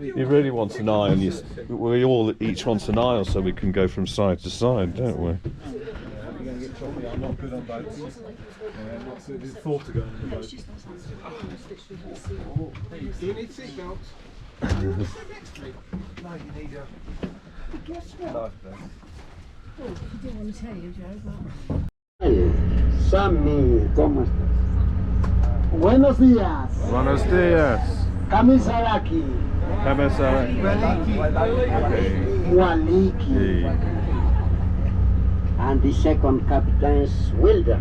You really want an aisle. We all each want an aisle so we can go from side to side, don't we? I'm not good on boats. What's the thought of going on the boat? Do you need seatbelts? No, you need a life vest. I didn't want to tell you, Joe, but... Sammy, ¿cómo estás? Buenos días. Buenos dias. Kamisaraki. Kamisaraki. Waliki. And the second captain is Wilder.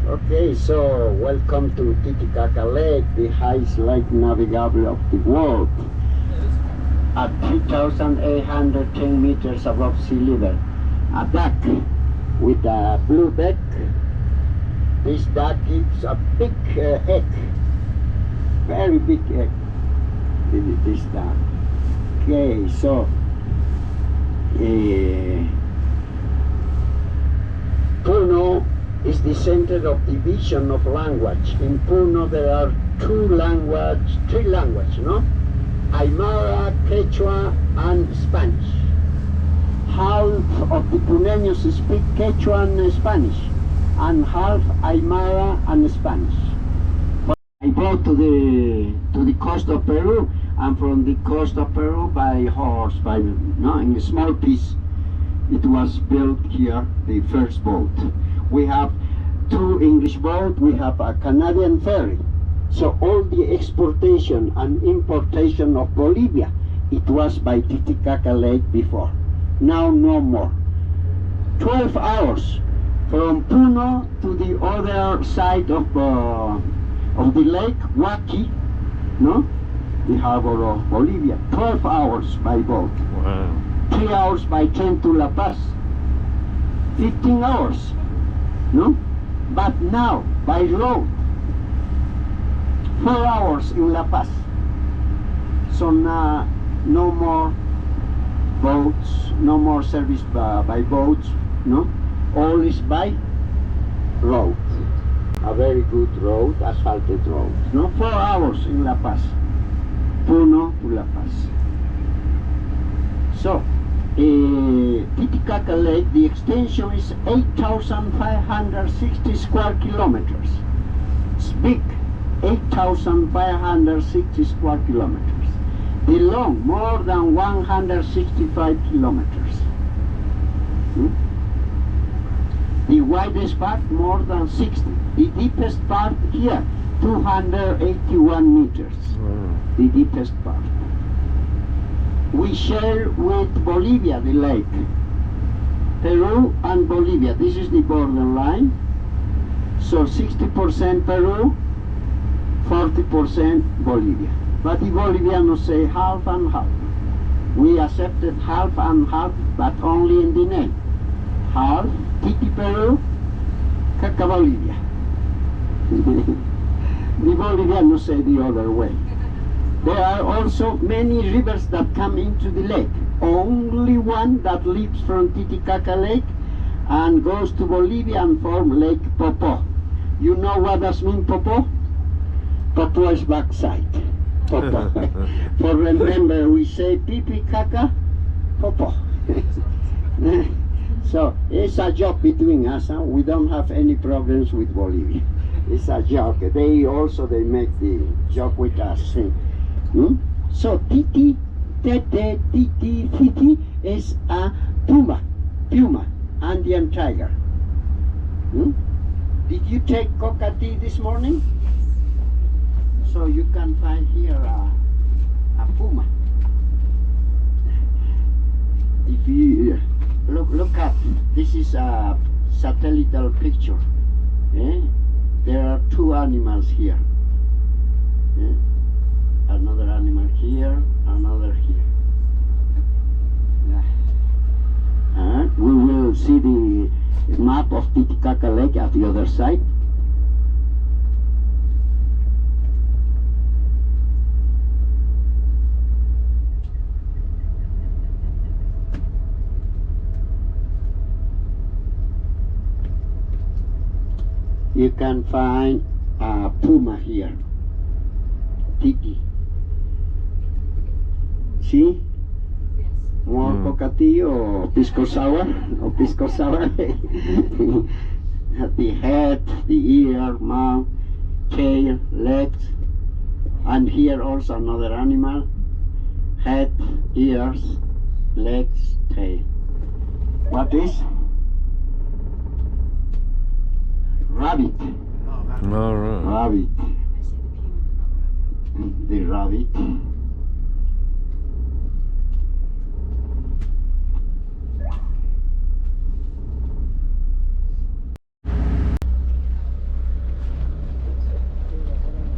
Okay, so welcome to Titicaca Lake, the highest lake navigable of the world. At 3,810 meters above sea level. A deck with a blue deck. This duck gives a big egg, very big egg, this duck. Okay, so Puno is the center of division of language. In Puno there are three languages, no? Aymara, Quechua, and Spanish. Half of the Puneños speak Quechua and Spanish, and half Aymara and Spanish. But I go to the coast of Peru, and from the coast of Peru by horse, in a small piece. It was built here, the first boat. We have two English boats, we have a Canadian ferry. So all the exportation and importation of Bolivia, it was by Titicaca Lake before. Now no more. 12 hours from Puno to the other side of the lake, Huaqui, no? The harbor of Bolivia. 12 hours by boat. Wow. 3 hours by train to La Paz. 15 hours, no? But now by road, 4 hours in La Paz. So now no more boats, no more service by boats, no? All is by road. A very good road, asphalted road. No, 4 hours in La Paz. Puno to La Paz. So, Titicaca Lake, the extension is 8,560 square kilometers. It's big, 8,560 square kilometers. The long, more than 165 kilometers. The widest part, more than 60. The deepest part here, 281 meters. The deepest part. We share with Bolivia the lake. Peru and Bolivia, this is the border line. So 60% Peru, 40% Bolivia. But the Bolivians say half and half. We accepted half and half, but only in the name. Half Titi Peru, Caca Bolivia. The Bolivians say the other way. There are also many rivers that come into the lake. Only one that leaves from Titicaca Lake and goes to Bolivia and forms Lake Popo. You know what does mean Popo? Popo is backside. Popo. For remember, we say pipi caca, Popo. So it's a joke between us. Huh? We don't have any problems with Bolivia. It's a joke. They make the joke with us. So Titi, Tete, Titi, Titi is a puma, Andean tiger. Did you take coca tea this morning? So you can find here a puma. If you look at, this is a satellite picture. There are two animals here. Another animal here, another here. We will see the map of Titicaca Lake at the other side. You can find a puma here, Titi. See? More coca tea or pisco sour? Or pisco sour? The head, the ear, mouth, tail, legs, and here also another animal. Head, ears, legs, tail. What is? Rabbit. All right. Rabbit. The rabbit.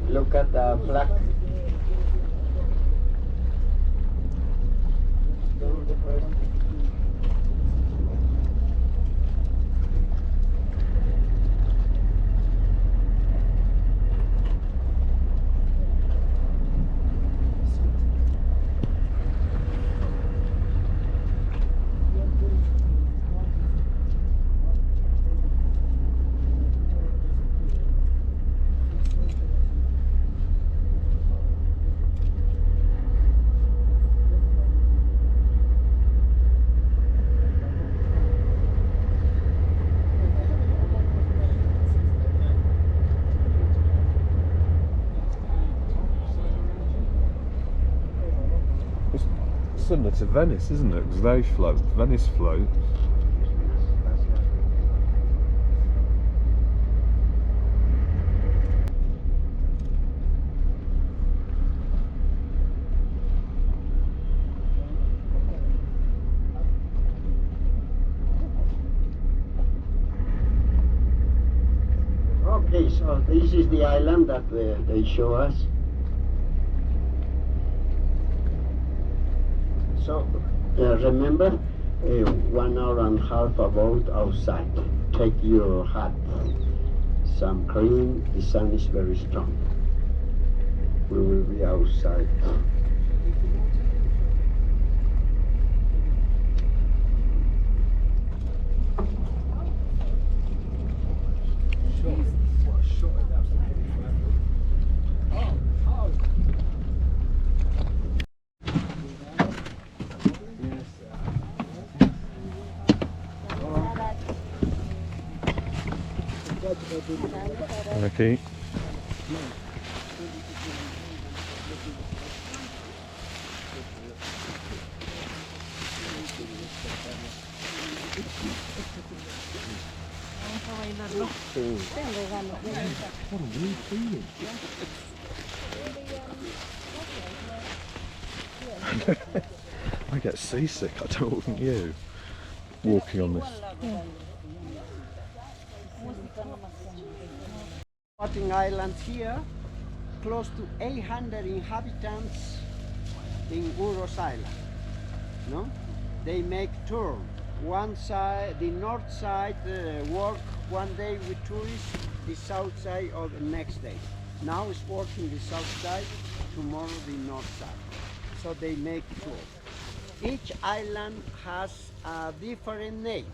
Look at the flag. Similar to Venice, isn't it? Because they float. Venice floats. Okay, so this is the island that they show us. So remember, 1 hour and a half about outside. Take your hat, some cream. The sun is very strong. We will be outside. Okay. I get seasick, I don't know, wouldn't you? Walking on this. Floating islands here, close to 800 inhabitants in Uros Island. No? They make tour. One side, the north side, work one day with tourists, the south side or the next day. Now it's working the south side, tomorrow the north side. So they make tour. Each island has a different name.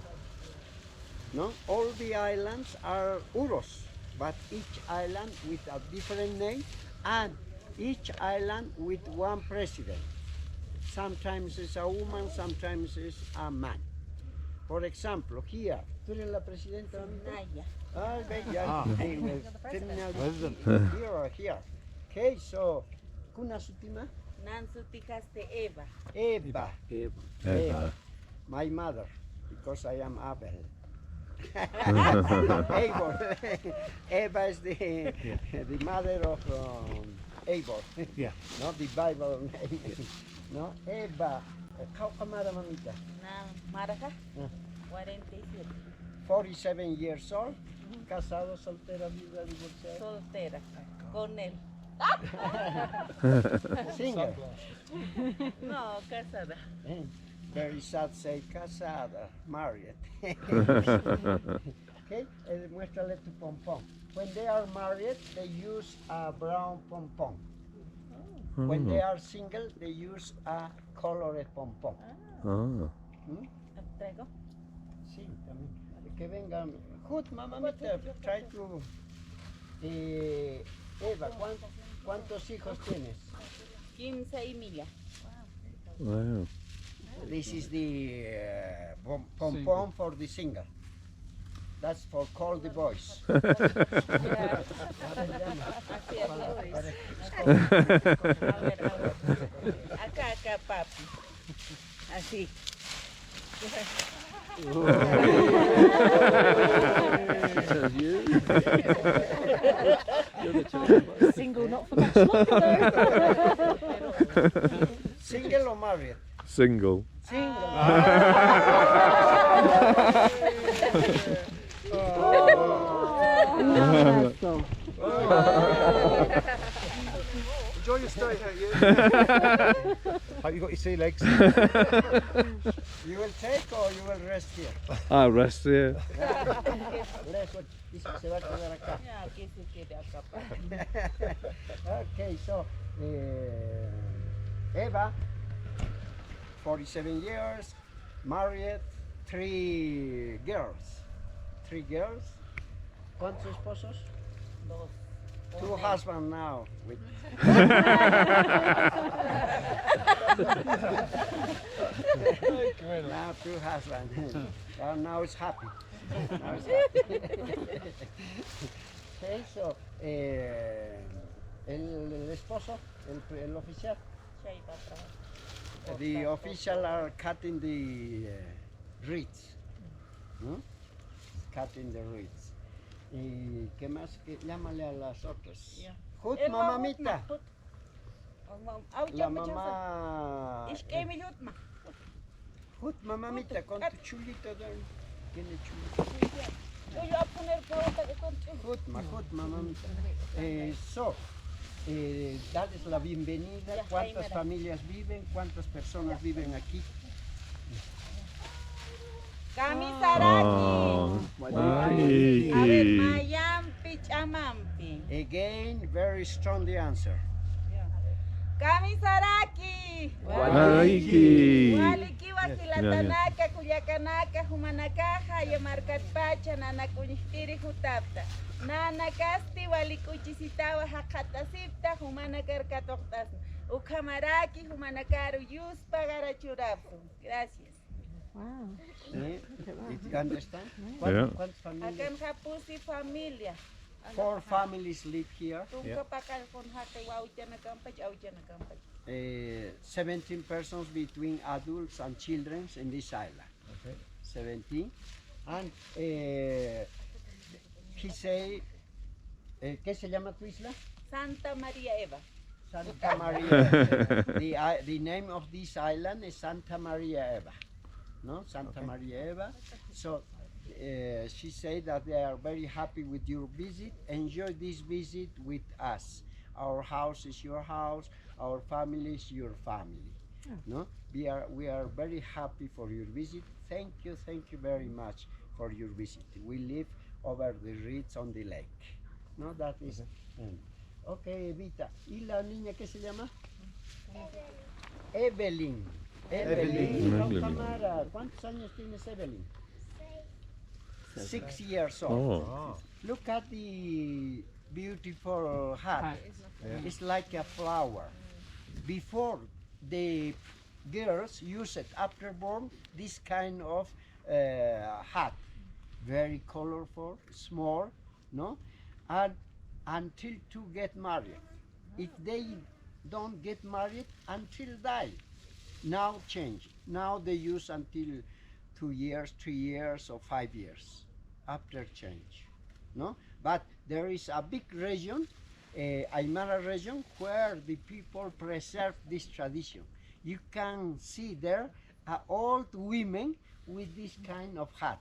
No? All the islands are Uros, but each island with a different name, and each island with one president. Sometimes it's a woman, sometimes it's a man. For example, here, ¿tú eres la presidenta? Naya. Ah, bella. President. Here or here. Okay, so, ¿kuna sutima? Nansu tikaste Eva. Eva. Eva. My mother, because I am Abel. Abel. Eva is the mother of Abel. Yeah. No, the Bible name. No, Eva. How camada mamita? Na Maraca. 47. 47 years old. Casado, soltera, viuda, divorciada. Soltera. Con él. Single. No, casada. Very sad say casada, married. Okay, muéstrale tu pompón. When they are married, they use a brown pompón. When they are single, they use a colored pompón. Ah. ¿Traigo? Sí, también. Que vengan. Good, mamita, try to... Eva, ¿cuántos hijos tienes? 15 y milla. Wow. This is the pom-pom for the single. That's for call the boys. Así, así, A ver. Acá, papi. Así. Single, not for much longer though. Single or married? Single. Single. Enjoy your stay here, you. Hope you got your sea legs. You will take or you will rest here? I'll rest here. Se va a quedar acá. Ya, aquí se quede acá, papi. Okay, so Eva, 47 years, married, 3 girls. 3 girls. ¿Cuántos esposos? Dos. 2 husbands now. With now 2 husbands. Now it's happy. Now it's happy. Okay, so el esposo, el oficial. Ya iba atrás. The official are cutting the reeds. ¿No? Cutting the reeds. ¿Y qué más? Llámale a las otras. Ya. Hut, mamamita. La mamá. Ich gehe mit Jutma. Hut, mamamita, con tu chulito. Tiene chulito. Yo voy a poner pregunta de contigo. Hut, mamamita. Darles la bienvenida. Ya, ¿Cuántas ahí, mira. familias viven? ¿Cuántas personas viven aquí? Kamisaraki. A ver, Ay. mayampi, chamampi. Again, very strong the answer. Kamisaraki. Aiki. Waliki wasilatanaka, kuyakanaka, humanakaja, yamarkat pacha, nana kunistiri jutapta. Nana kasti walikuchisitawa hakatasipta, humanakarkatoktas. Ukamaraki, humanakaru yuspa garachurapu. Gracias. Wow. Did you understand? Yeah. ¿Cuántas familias? Akan hapusi familia. 4 families live here. Tungka pakal kon hake wauja na kampaj, auja na kampaj. 17 persons between adults and children in this island. Okay. 17. And he say, ¿qué se llama tu isla? Santa Maria Eva. Santa Maria. The name of this island is Santa Maria Eva. No, Santa Maria Eva. So she said that they are very happy with your visit. Enjoy this visit with us. Our house is your house. Our family is your family. No, we are very happy for your visit. Thank you very much for your visit. We live over the reeds on the lake. No, that is. Okay, Evita. ¿Y la niña qué se llama? Evelyn. Evelyn. Cámara. ¿Cuántos años tienes, Evelyn? 6 years old. Oh. Look at the beautiful hat. It's like a flower. Before, the girls use it after born this kind of hat, very colorful, small, no, and until to get married. If they don't get married, until die. Now change. Now they use until 2 years, 3 years, or 5 years after change. No, but there is a big region, Aymara region, where the people preserve this tradition. You can see there old women with this kind of hat,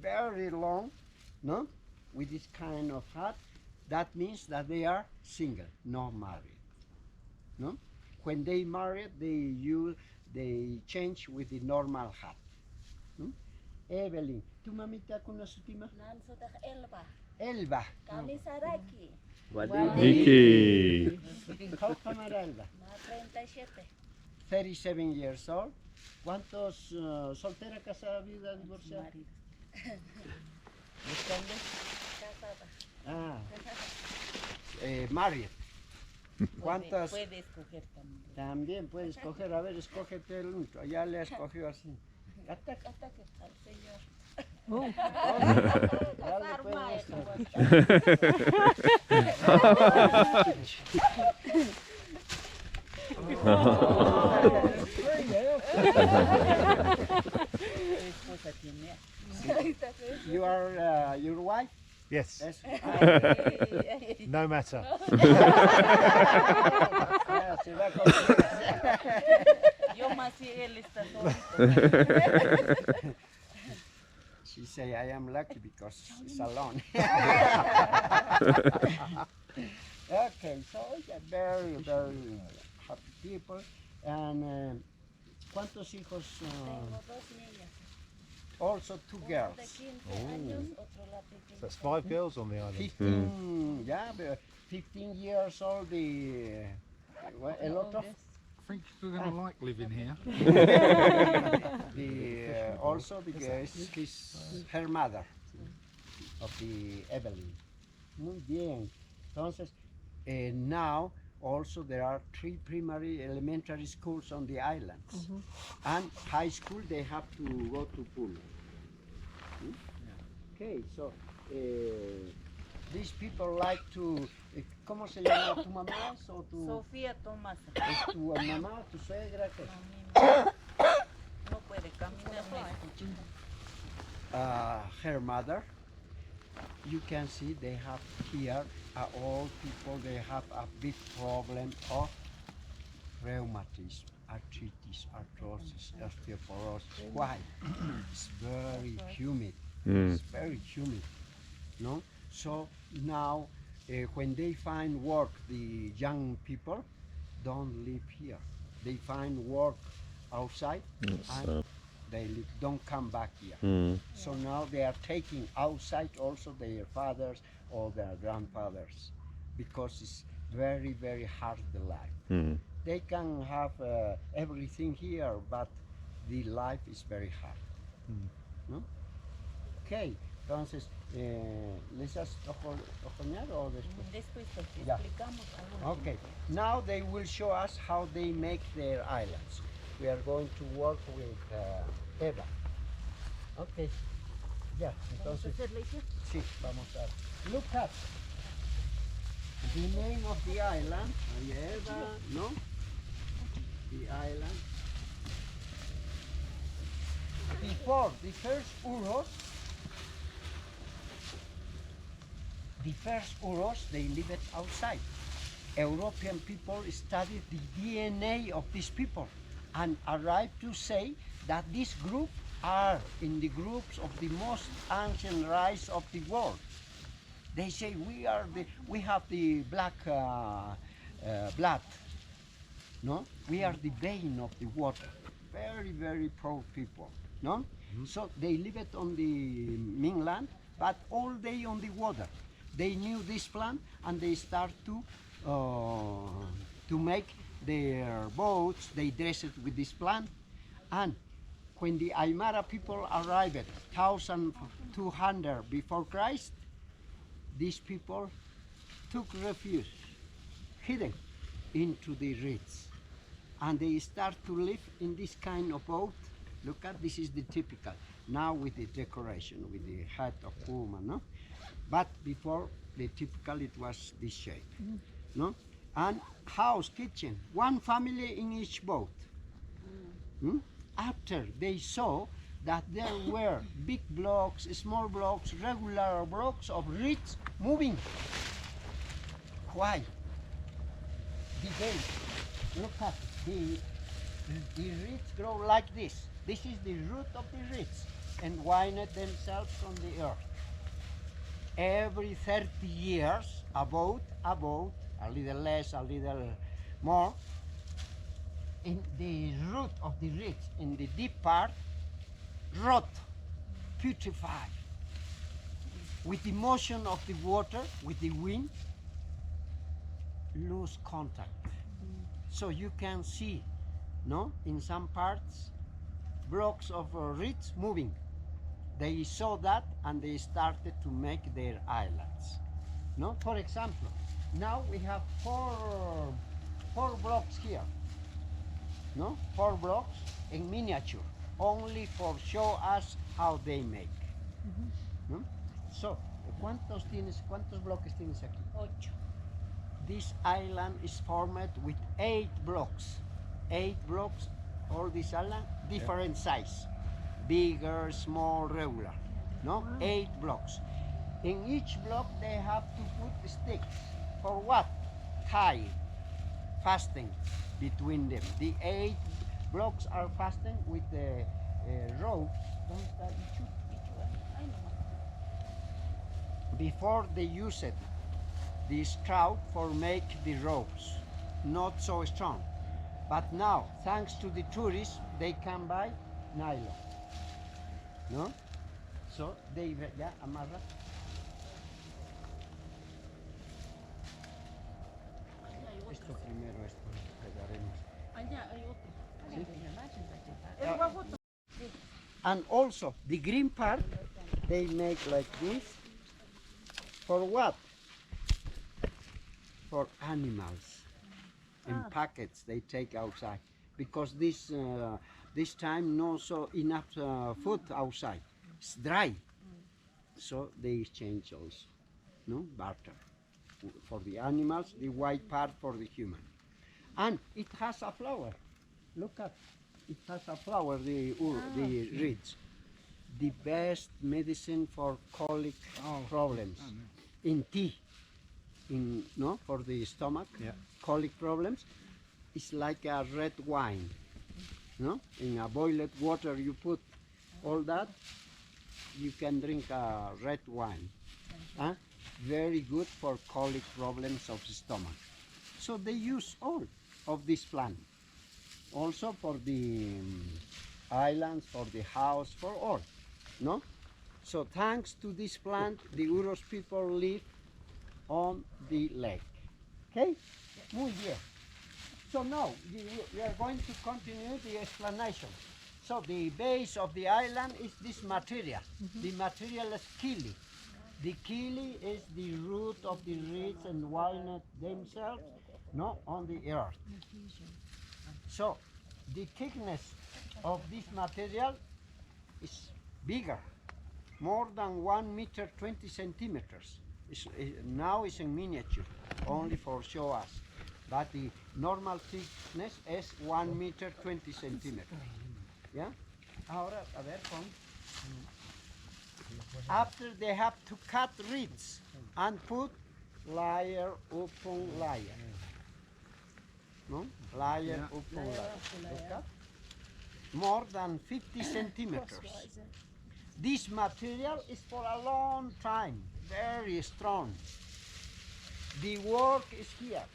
very long, no, with this kind of hat. That means that they are single, not married. No, when they married, they change with the normal hat. Evelyn, ¿tu mamita conoce tu mamá? Nansudah Elba. Elba. Kamisaraki. Iki. ¿Cómo cámara Elba? 37. 37 years old. ¿Cuántos soltera, casada, viuda, divorciada? Marido. ¿Buscando? Casada. Ah. Married. ¿Cuántas? Puede escoger también. También puedes escoger, a ver, escógete el último. Ya le escogió así. Ataque al señor. Ya le puedes Esposa tiene. You are your wife? Yes, Yes. no matter. Se va con- Yo más y él está solito. She say, I am lucky because it's alone. Okay, so yeah, very, very happy people. And ¿cuántos hijos? Tengo 2 niñas. Also 2 Uno de girls. 15 años, otro la pequeña. That's 5 girls on the island. 15, yeah, 15 years old. The a lot of I think we're going to like living here. the also because her mother of the Evelyn. Muy bien. Entonces, now also there are 3 primary elementary schools on the islands, and high school they have to go to Puno. Okay, so these people like to. ¿Cómo se llama tu mamá o tu? Sofía Tomasa. ¿Es tu mamá, tu suegra? ¿Qué? No puede caminar, no escucha. Her mother, you can see they have here all people, they have a big problem of rheumatism, arthritis, arthrosis, osteoporosis. Why? It's very humid. It's very humid. No? So now when they find work, the young people don't live here. They find work outside and they don't come back here. So now they are taking outside also their fathers or their grandfathers because it's very, very hard the life. They can have everything here, but the life is very hard. No? Okay, entonces, ¿les has ojoneado o después? Después te Ya. explicamos algo. Okay, now they will show us how they make their islands. We are going to work with Eva. Okay, ya, entonces, sí, vamos a look at the name of the island. Eva, no? The island. Before the first Uros, they lived outside. European people studied the DNA of these people and arrived to say that this group are in the groups of the most ancient race of the world. They say we have the black blood, no? We are the vein of the water. Very, very proud people, no? So they lived on the mainland, but all day on the water. They knew this plan and they start to make their boats. They dress it with this plan, and when the Aymara people arrived 1200 before Christ, these people took refuge, hidden into the reeds, and they start to live in this kind of boat. Look at this is the typical now with the decoration with the hat of puma, no? But before the typical it was this shape, no? And house, kitchen, one family in each boat. After they saw that there were big blocks, small blocks, regular blocks of reeds moving. Why? The gate. Look at the reeds grow like this. This is the root of the reeds and wind themselves on the earth. Every 30 years, about a little less, a little more, in the root of the reeds, in the deep part, rot, putrefy. With the motion of the water, with the wind, lose contact. So you can see, no, in some parts, blocks of reeds moving. They saw that and they started to make their islands. No, for example, Now we have four blocks here. No, 4 blocks in miniature, only for show us how they make. ¿No? So, ¿cuántos bloques tienes aquí? 8. This island is formed with 8 blocks. 8 blocks, all this island, different size. Bigger, small, regular. No? 8 blocks. In each block they have to put sticks. For what? Tie, fasten between them. The 8 blocks are fastened with the ropes. Before they use it, the straw for make the ropes, not so strong. But now, thanks to the tourists, they can buy nylon. No? So they amarra. Esto primero, esto pegaremos. Allá hay otro. Sí. And also the green part they make like this. For what? For animals in packets they take outside, because this time no so enough food outside. It's dry, so they exchange also, no, barter for the animals, the white part for the human. And it has a flower. Look at it, has a flower, the reeds. The best medicine for colic problems. In tea, for the stomach, colic problems, it's like a red wine. No? In a boiled water you put all that, you can drink a red wine. Very good for colic problems of the stomach. So they use all of this plant. Also for the islands, for the house, for all. No? So thanks to this plant, the Uros people live on the lake. Okay? Muy bien. So now we are going to continue the explanation. So the base of the island is this material. The material is kili. The kili is the root of the reeds and walnut themselves, no, on the earth. So the thickness of this material is bigger, more than 1 meter 20 centimeters. Now it's in miniature, only for show us. But the normal thickness is 1 meter 20 centimeters. Yeah? Ahora, a ver, con. After they have to cut reeds and put layer upon layer. No? Layer upon layer. Look at. More than 50 centimeters. This material is for a long time, very strong. The work is here.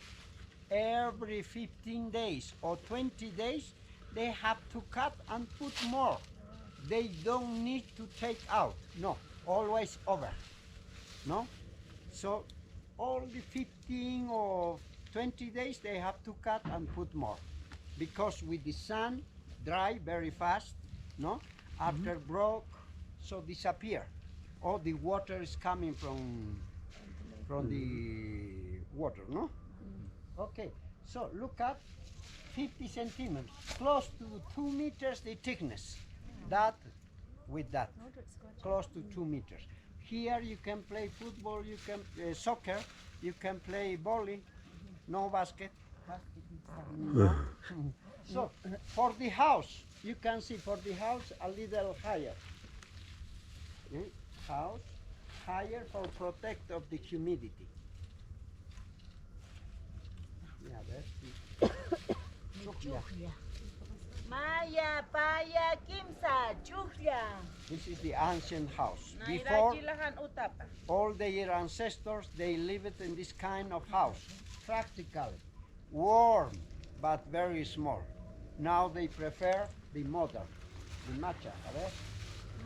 Every 15 days or 20 days, they have to cut and put more. They don't need to take out, no, always over, no? So all the 15 or 20 days, they have to cut and put more. Because with the sun, dry very fast, no? After broke, so disappear. All the water is coming from the water, no? Okay, so look at 50 centimeters, close to 2 meters the thickness. That with that, close to 2 meters. Here you can play football, you can soccer, you can play volley, no basket. No. So for the house, you can see for the house a little higher. House higher for protect of the humidity. Yeah, that's it. Maya, Paya, Kimsa, Chuhlia. This is the ancient house. Naira Before, Jilahan Utapa. all their ancestors, they lived in this kind of house. Practical, warm, but very small. Now they prefer the modern, the macha. A ver.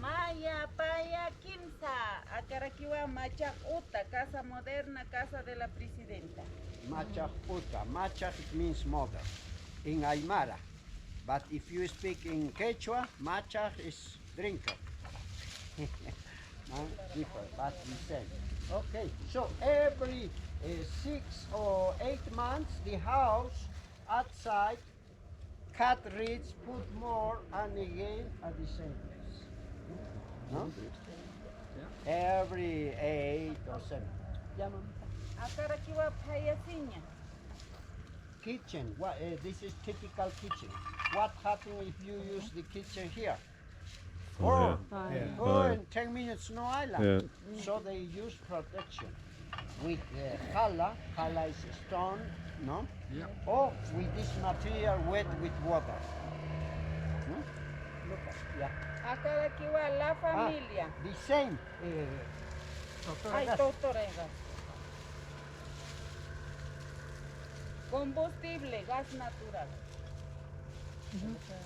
Maya, Paya, Kimsa. Acaraquiwa, Machak Uta, Casa Moderna, Casa de la Presidenta. Machach uta. Machach means modern in Aymara. But if you speak in Quechua, machach is drinker. Different, but the same. Okay, so every 6 or 8 months, the house outside cut reeds, put more, and again at the same place. No? Every 8 or 7. Yeah, ma'am. Akarakiwa payasinya. Kitchen. What? This is typical kitchen. What happens if you use the kitchen here? Oh, Or in 10 minutes, no island. Yeah. So they use protection with hala. Hala is stone, no? Yeah. Or with this material wet with water. Look at, yeah. Akarakiwa la familia. The same. Ay, totora. Combustible, gas natural.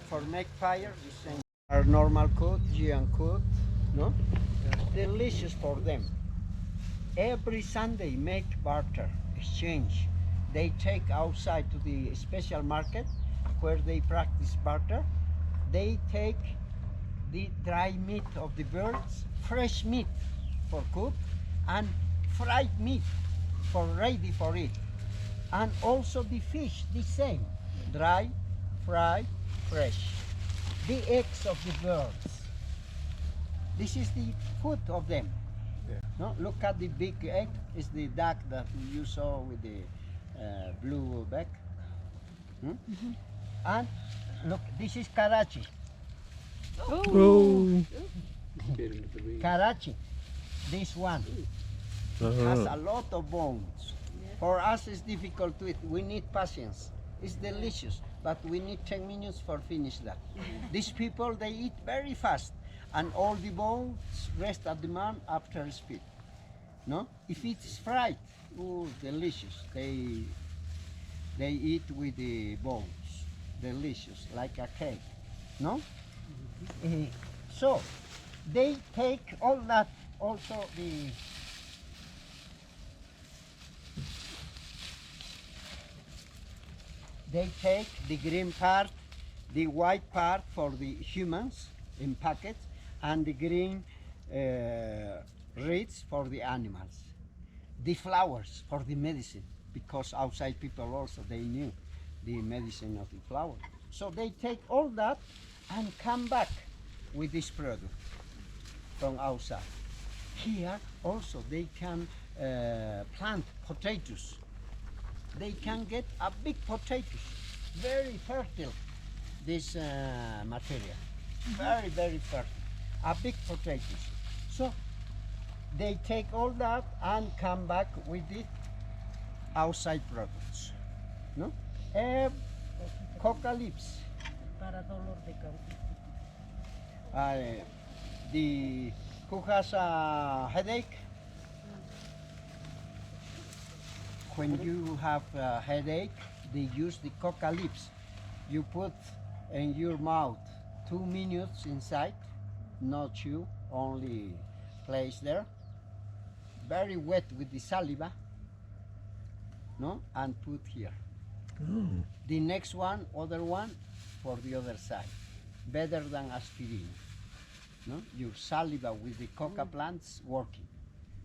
For make fire, the same. Our normal cook, Gian cook, no? Delicious for them. Every Sunday make barter, exchange. They take outside to the special market where they practice barter. They take the dry meat of the birds, fresh meat for cook, and fried meat for ready for it. And also the fish, the same, dry, fried, fresh. The eggs of the birds. This is the food of them. Yeah. No, look at the big egg. It's the duck that you saw with the blue back. And look, this is Karachi. Oh. Karachi. This one has a lot of bones. For us, it's difficult to eat. We need patience. It's delicious, but we need 10 minutes for finish that. These people, they eat very fast, and all the bones rest at the man after speed. No, if it's fried, oh, delicious. They eat with the bones, delicious, like a cake. No, so they take all that. Also the they take the green part, the white part for the humans in packets, and the green reeds for the animals. The flowers for the medicine, because outside people also they knew the medicine of the flower. So they take all that and come back with this product from outside. Here also they can plant potatoes. They can get a big potatoes, very fertile, this material, very, very fertile, a big potatoes. So they take all that and come back with the outside products, no? Coca leaves. Para dolor de cabeza. Who has a headache? When you have a headache, they use the coca leaves. You put in your mouth 2 minutes inside, not chew, only place there. Very wet with the saliva, no? And put here. The next one, other one, for the other side. Better than aspirin. No? Your saliva with the coca plants working.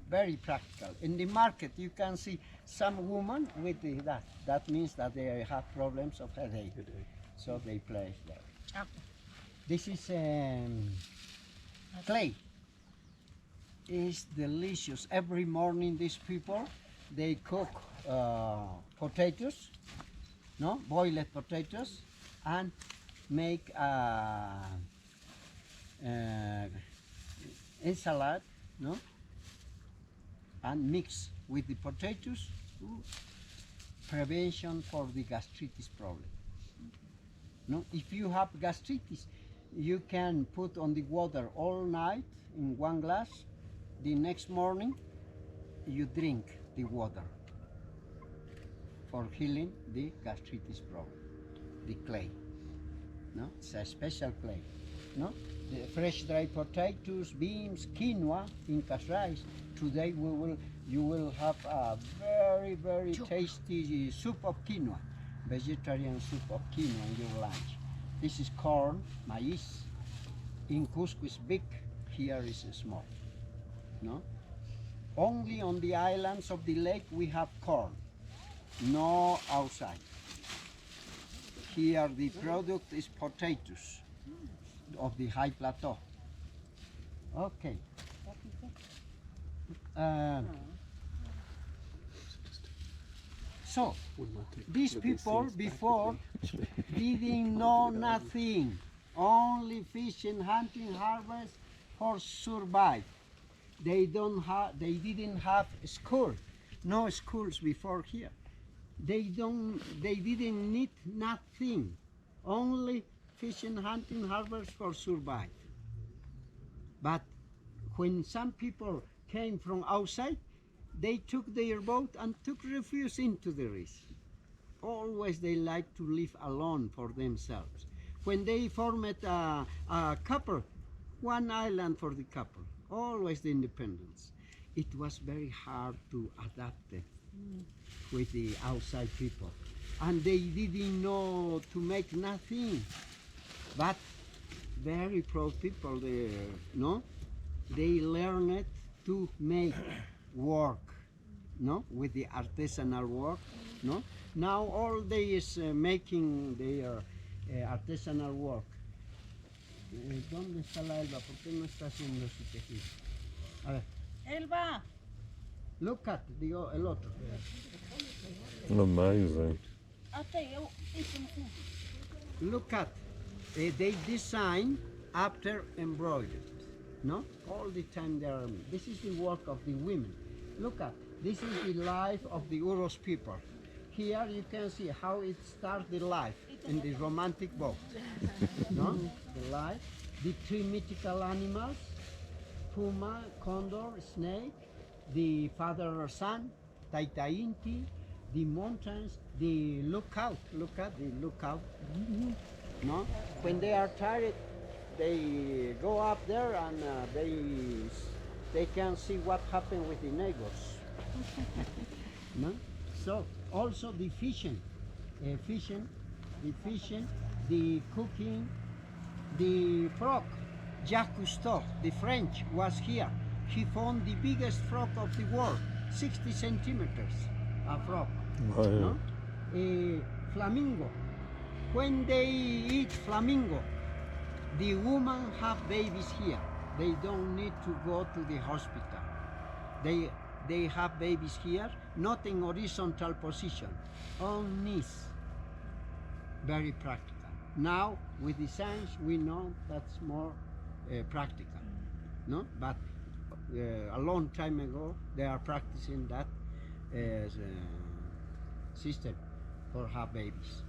Very practical. In the market, you can see some women with that. That means that they have problems of headache. So they place that. This is clay. It's delicious. Every morning, these people, they cook potatoes, no, boiled potatoes, and make salad, no, and mix with the potatoes. Prevention for the gastritis problem. No, if you have gastritis, you can put on the water all night in 1 glass. The next morning, you drink the water for healing the gastritis problem. The clay, no, it's a special clay, no. The fresh dried potatoes, beans, quinoa, Incas rice. Today you will have a very, very tasty soup of quinoa, vegetarian soup of quinoa in your lunch. This is corn, maize. In Cusco is big, here is small. No? Only on the islands of the lake we have corn, no outside. Here the product is potatoes of the high plateau. Okay. So, these people before didn't know nothing, only fishing, hunting, harvest for survive. They didn't have school, no schools before here. They didn't need nothing, only fishing, hunting, harvest for survive. But when some people came from outside, they took their boat and took refuge into the reef. Always they like to live alone for themselves. When they formed a couple, one island for the couple, always the independence. It was very hard to adapt it with the outside people. And they didn't know to make nothing. But very proud people there, no? They learned to make work, no? With the artisanal work, no? Now all they is making their artisanal work. ¿Dónde está la Elba? ¿Por qué no está haciendo su tejido? A ver. Elba. Look at el otro. Amazing. Look at, they design after embroidered, no? All the time they are, this is the work of the women. Look at, this is the life of the Uros people. Here you can see how it starts the life in the romantic boat, no? The life, the three mythical animals, puma, condor, snake, the father or son, Taitainti, the mountains, the lookout, look at the lookout, no? When they are tired, they go up there and they can see what happened with the neighbors. No? So also the fishing, the cooking, the frog. Jacques Cousteau, the French, was here. He found the biggest frog of the world, 60 centimeters, a frog. Oh, yeah. No? Flamingo. When they eat flamingo, the women have babies here. They don't need to go to the hospital. They have babies here, not in horizontal position, on knees. Very practical. Now, with the science, we know that's more practical, no? But a long time ago, they are practicing that system for have babies.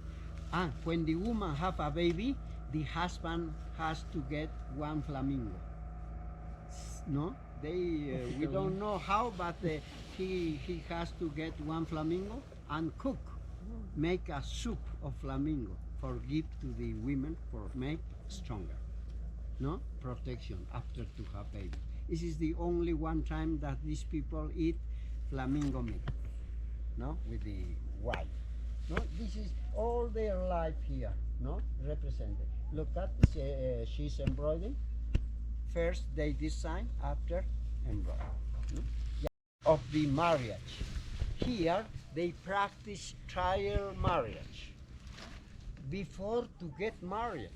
And when the woman have a baby, the husband has to get one flamingo. No, we don't know how, but he has to get one flamingo and cook, make a soup of flamingo for give to the women for make stronger. No protection after to have baby. This is the only one time that these people eat flamingo meat. No, with the wife. No, this is all their life here. No, represented. Look at she's embroidering. First they design, after embroider. No? Yeah. Of the marriage. Here they practice trial marriage. Before to get married,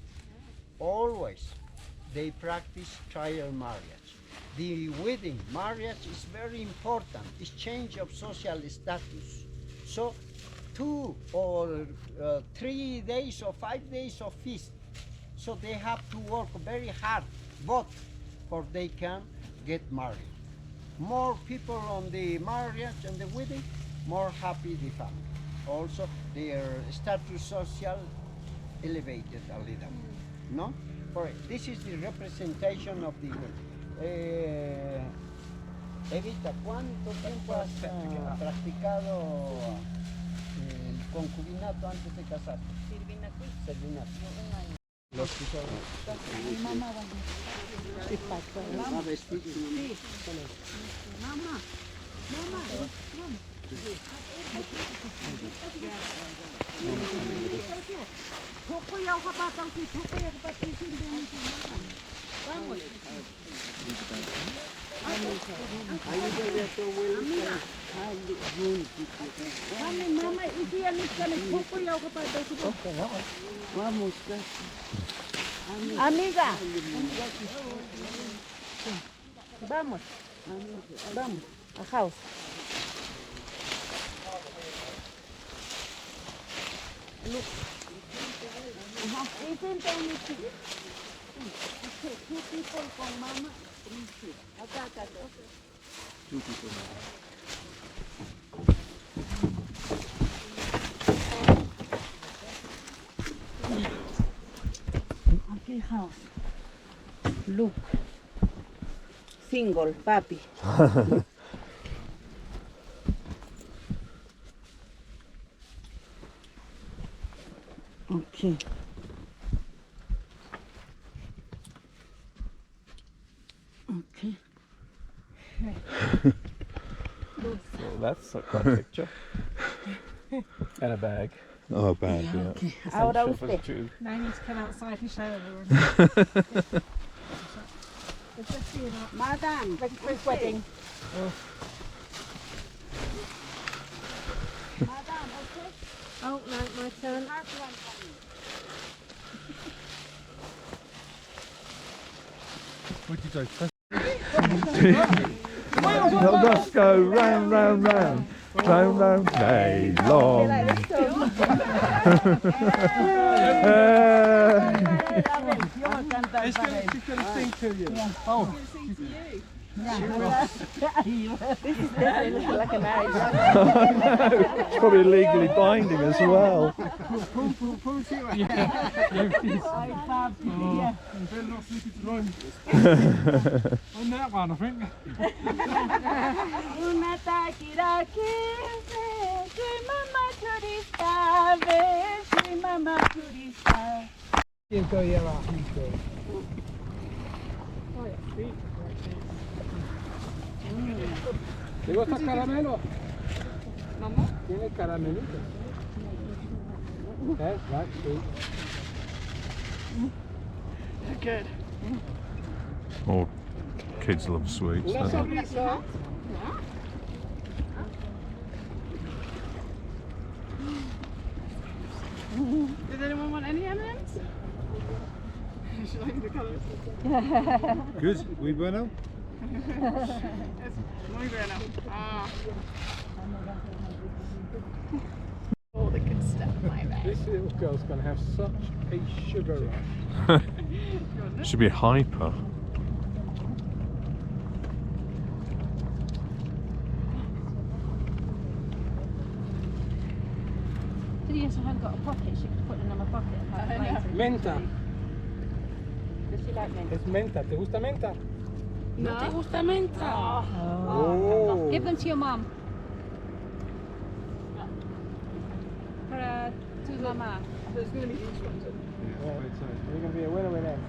always they practice trial marriage. The wedding, marriage is very important. It's change of social status. So 2 or 3 days or 5 days of feast. So they have to work very hard, both, for they can get married. More people on the marriage and the wedding, more happy the family. Also, their status social elevated a little, no? For this is the representation of the Evita, ¿cuánto tiempo has practicado el concubinato antes de casarte? Servinato. Los que son. Mi mamá va a vestir. Mamá. Vamos. Mami, mama, iti yan ka nagpupuyaw ka pa daw sa Vamos, Amiga. Vamos. Vamos. A house. Look. Isn't only two people con mama. Acá. Two people now. Okay, house. Look. Single, papi. Okay. Okay. That's quite a picture. And a bag. Oh, bad, yeah. Okay. Ahora Chauffeur's usted. tube. Now you need to come outside and show everyone. It's just you know, Madam. like a first wedding. Madam, okay. Oh, no, my turn. What did I press? Let's go round, round, round. Round, round, hey, long. She's going to sing to you. Oh. This is definitely like a marriage. It's probably legally binding as well. On that one, I think. Una taquira que mama turista, que mama turista. ¿Te gusta caramelo? ¿Mamá? Tiene caramelito. That's right, sweet. Good. Oh, kids love sweets, Una don't they? sonrisa. Does anyone want any M&Ms? Should I the colours? Good. We bueno? Muy bueno. Ah. All the good stuff, my man. This little girl's going to have such a sugar rush. Should be hyper. Yes, I haven't got a pocket. She could put it in my pocket. Menta. Does she like mint? Es menta. ¿Te gusta menta? ¿No te gusta menta? Oh. Give them to your mum. To mama. So it's going to be each one. You're going to be a winner with them.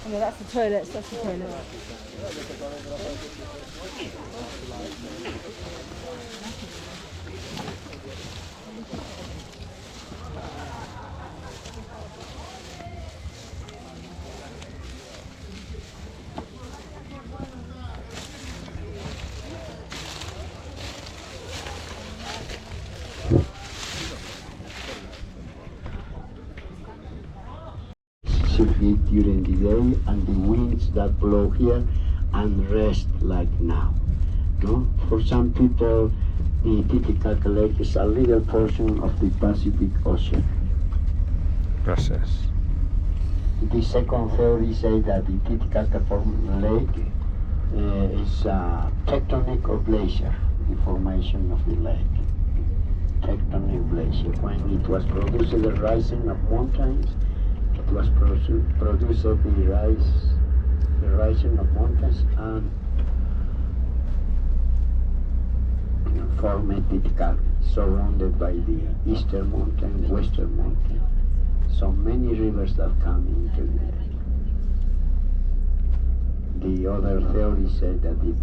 Oh, no, that's the toilet. That's the toilet. Circuit during the day and the winds that blow here and rest like now. No? For some people, the Titicaca Lake is a little portion of the Pacific Ocean. Gracias. The second theory says that the Titicaca Lake is tectonic or glacier, the formation of the lake. Tectonic glacier. When it was produced, the rising of mountains, it was produced the rising of mountains and formed Titicaca, surrounded by the eastern mountain, western mountain. So many rivers that come into the lake. The other theory said that the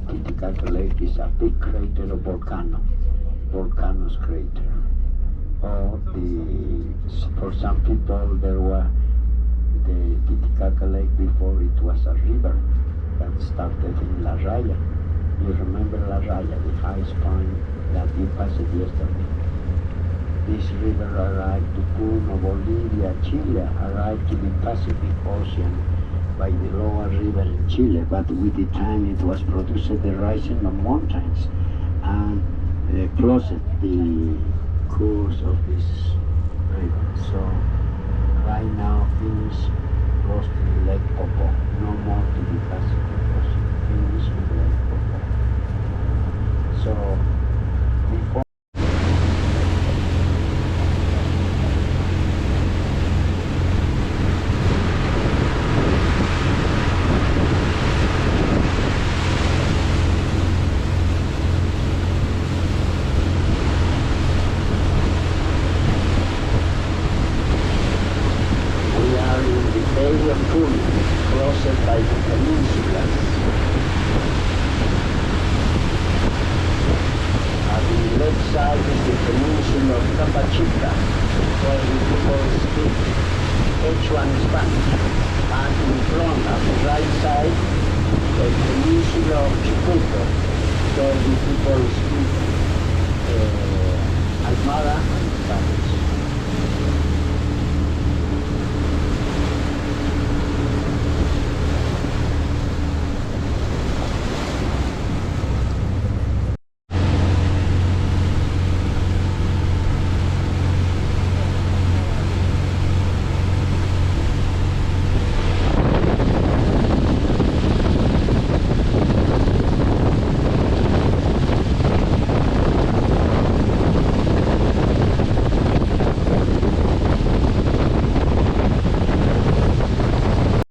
Titicaca Lake is a big crater of volcano's crater. Or for some people there were the Titicaca Lake before it was a river that started in La Raya. You remember La Raya, the highest point that you passed yesterday. This river arrived to Puno, Bolivia, Chile, arrived to the Pacific Ocean by the lower river in Chile, but with the time it was produced the rising of mountains and closed the course of this river. So right now finish close to Lake Popo, no more to the Pacific Ocean, finish with Lake Popo. So before by the peninsulas. On the left side is the peninsula of Capachica, where the people speak Quechua and Spanish. And in front, on the right side, the peninsula of Chipuco, where the people speak Aymara and Spanish.